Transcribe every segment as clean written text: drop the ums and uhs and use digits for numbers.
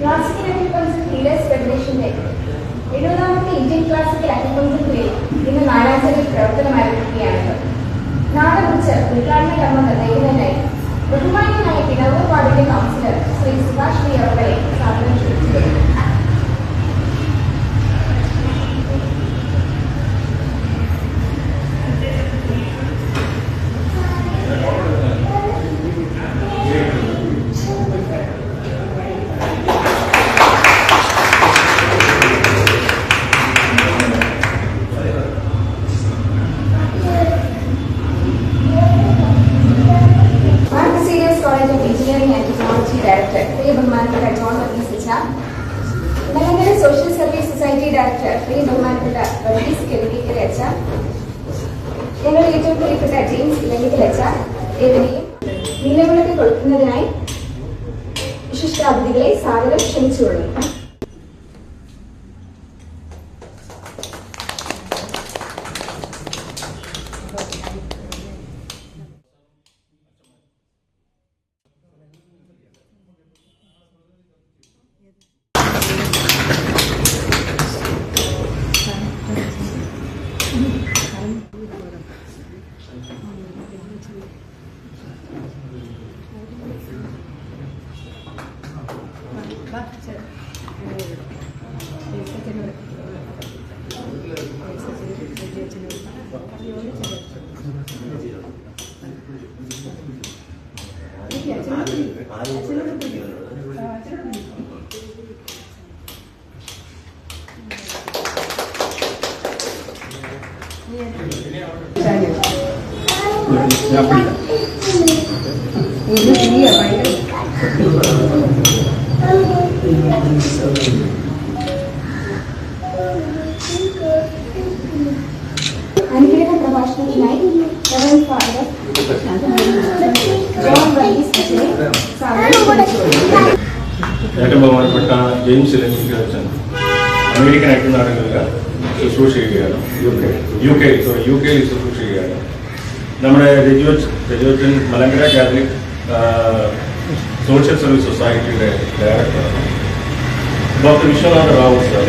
Classical acupuncture healers ഫെഡറേഷന്റെ 70ാമത്തെ Indian classical acupuncture day ഇന്ന് നാലാഞ്ചേരിയിൽ പ്രവർത്തനം ആരംഭിക്കുകയാണ്. നാളെ കുറിച്ച് ഉദ്ഘാടന കർമ്മം നിർവഹിക്കുന്നതിനായി ബഹുമാന്യനായ കിണവൂർ വാർഡിന്റെ കൗൺസിലർ ശ്രീ സുഭാഷ് വി അവരെ സാധനം ക്ഷണിച്ചിരുന്നു. Director, Sri Bahmanapetta John Varghese Sicha, Nalangara Social Service Society Director, Sri Bahmanapetta Varghese Kellikere Acha, ഞങ്ങൾ ഏറ്റവും പ്രിയപ്പെട്ട ജെയിംസ് ഇലങ്കിക്കൽ അച്ച എന്നിവരെയും നിലവിളക്ക് കൊടുക്കുന്നതിനായി വിശിഷ്ടാതിഥികളെ സാദരം ക്ഷണിച്ചുകൊള്ളുന്നു. അനുഗ്രഹ പ്രഭാഷണത്തിനായി റവറൻഡ് ഫാദർ ജോൺ വർഗീസ് അച്ഛനെ ഏറ്റവും ബഹുമാനപ്പെട്ട ജെയിംസ് ഇലങ്കിക്കൽ അച്ഛൻ അമേരിക്കൻ ഐക്യനാടുകളിൽ ശുശ്രൂഷ ചെയ്യുകയാണ്. യു കെയിൽ ശുശ്രൂഷ ചെയ്യുകയാണ്. നമ്മുടെ രജുവച്ചൻ മലങ്കര കാത്തലിക് സോഷ്യൽ സർവീസ് സൊസൈറ്റിയുടെ ഡയറക്ടറാണ്. Doctor Vishwanatha Rao sir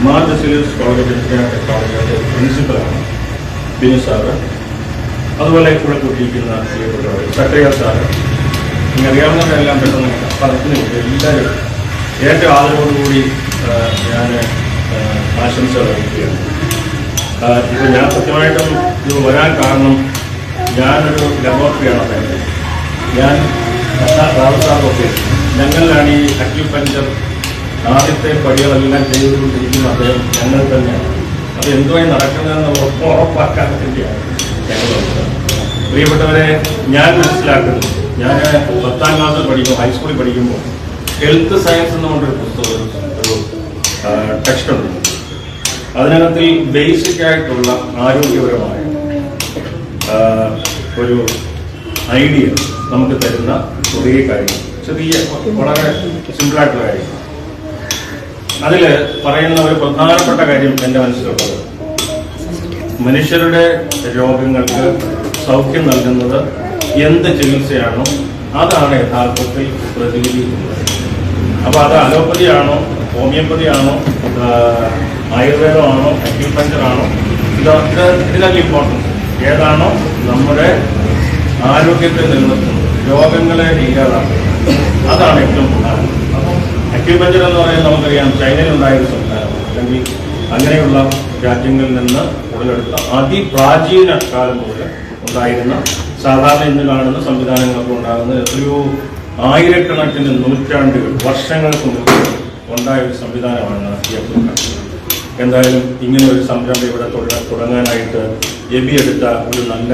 Mar Baselios college of engineering ടെക്നോളജിയുടെ പ്രിൻസിപ്പലാണ്. ബിനു സാറ്, അതുപോലെ ഇവിടെ കൂട്ടിയിരിക്കുന്ന പ്രിയപ്പെട്ടവർ സക്രിയ സാറ്, ഇനി അറിയാവുന്നവരെല്ലാം പെട്ടെന്ന് പറഞ്ഞിട്ട് എല്ലാവരും ഏറ്റവും ആദരവോടുകൂടി ഞാൻ ആശംസകൾ അറിയിക്കുകയാണ്. ഇപ്പോൾ ഞാൻ സത്യമായിട്ടും ഇത് വരാൻ കാരണം ഞാനൊരു ലബോറട്ടറിയാണ് അദ്ദേഹം. ഞാൻ റാവസാറൊക്കെ ഞങ്ങളിലാണ് ഈ അക്യുപഞ്ചർ ആദ്യത്തെ പടികളെല്ലാം ചെയ്തുകൊണ്ടിരിക്കുന്ന അദ്ദേഹം ഞങ്ങൾ തന്നെയാണ്. അത് എന്തുമായി നടക്കുന്നതെന്ന് ഉറപ്പാക്കാൻ വേണ്ടിയാണ് ഞങ്ങൾ. പ്രിയപ്പെട്ടവരെ, ഞാൻ മനസ്സിലാക്കുന്നത്, ഞാൻ 10ാം ക്ലാസ്സിൽ പഠിക്കുമ്പോൾ, ഹൈസ്കൂളിൽ പഠിക്കുമ്പോൾ ഹെൽത്ത് സയൻസ് എന്നുകൊണ്ടൊരു പുസ്തകം, ഒരു ടെക്സ്റ്റ് ഉണ്ട്. അതിനകത്തിൽ ബേസിക് ആയിട്ടുള്ള ആരോഗ്യപരമായ ഒരു ഐഡിയ നമുക്ക് തരുന്ന ചെറിയ കാര്യം, വളരെ സിമ്പിളായിട്ടുള്ള കാര്യം. അതിൽ പറയുന്ന ഒരു പ്രധാനപ്പെട്ട കാര്യം എൻ്റെ മനസ്സിലുള്ളത്, മനുഷ്യരുടെ രോഗങ്ങൾക്ക് സൗഖ്യം നൽകുന്നത് എന്ത് ചികിത്സയാണോ അതാണ് യഥാർത്ഥത്തിൽ പ്രതിവിധിക്കുന്നത്. അപ്പോൾ അത് അലോപ്പതിയാണോ, ഹോമിയോപ്പതിയാണോ, ആയുർവേദമാണോ, അക്യുപഞ്ചറാണോ, ഇതിനൊക്കെ ഇമ്പോർട്ടൻസ് ഏതാണോ നമ്മുടെ ആരോഗ്യത്തെ നിലനിർത്തുന്നത്, രോഗങ്ങളെ ഇല്ലാതാക്കുന്നത്, അതാണ് ഏറ്റവും പ്രധാനം. അപ്പം അക്യുപഞ്ചർ എന്ന് പറയുന്നത് നമുക്കറിയാം ചൈനയിലുണ്ടായൊരു സംസ്ഥാനമാണ്, അല്ലെങ്കിൽ അങ്ങനെയുള്ള രാജ്യങ്ങളിൽ നിന്ന് ഉടലെടുത്ത അതിപ്രാചീന കാലം മുതൽ ഉണ്ടായിരുന്ന, സാധാരണ ഇന്ന് കാണുന്ന സംവിധാനങ്ങളൊക്കെ ഉണ്ടാകുന്ന എത്രയോ ആയിരക്കണക്കിന് നൂറ്റാണ്ടുകൾ, വർഷങ്ങൾക്ക് മുമ്പ് ഉണ്ടായ ഒരു സംവിധാനമാണ് ഈ അക്യുപഞ്ചർ. എന്തായാലും ഇങ്ങനെ ഒരു സംരംഭം ഇവിടെ തുടങ്ങാനായിട്ട് എബി എടുത്ത ഒരു നല്ല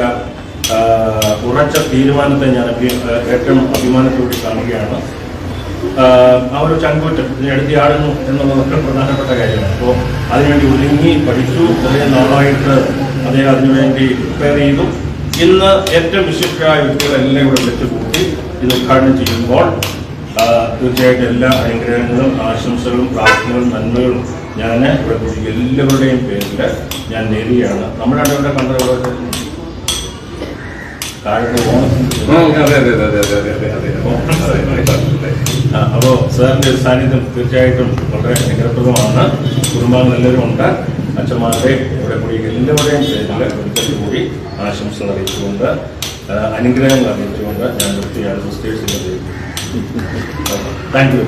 ഉറച്ച തീരുമാനത്തെ ഞാൻ ഏറ്റവും അഭിമാനത്തോടെ കാണുകയാണ്. ആ ഒരു ചങ്കൂറ്റം ഇതിനെടുത്തിയാടുന്നു എന്നുള്ളതൊക്കെ പ്രധാനപ്പെട്ട കാര്യമാണ്. അപ്പോൾ അതിനുവേണ്ടി ഒരുങ്ങി പഠിച്ചു, കുറേ നാളായിട്ട് അദ്ദേഹം അതിനുവേണ്ടി പ്രിപ്പയർ ചെയ്തു. ഇന്ന് ഏറ്റവും വിശിഷ്ടരായ വ്യക്തികളെല്ലാം ഇവിടെ വെച്ചുകൂട്ടി ഇത് ഉദ്ഘാടനം ചെയ്യുമ്പോൾ തീർച്ചയായിട്ടും എല്ലാ അനുഗ്രഹങ്ങളും ആശംസകളും പ്രാർത്ഥനകളും നന്മകളും ഞാൻ ഇവിടെ കൂടി എല്ലാവരുടെയും പേരിൽ ഞാൻ നേരുകയാണ്. നമ്മുടെ അവിടെ കണ്ടത് താഴെ അപ്പോൾ സാറിൻ്റെ ഒരു സാന്നിധ്യം തീർച്ചയായിട്ടും വളരെ അനുഗ്രഹപ്രദമാണ്. കുടുംബാംഗങ്ങൾ എല്ലാവരും ഉണ്ട്. അച്ഛന്മാരുടെയും ഇവിടെ കൂടി എല്ലാവരുടെയും പേരിൽ ഒരിക്കൽ കൂടി ആശംസകൾ അറിയിച്ചുകൊണ്ട് അനുഗ്രഹങ്ങൾ അറിയിച്ചുകൊണ്ട് ഞാൻ വൃത്തിയാണ് സിസ്റ്റേഴ്സിൻ്റെ താങ്ക് യു.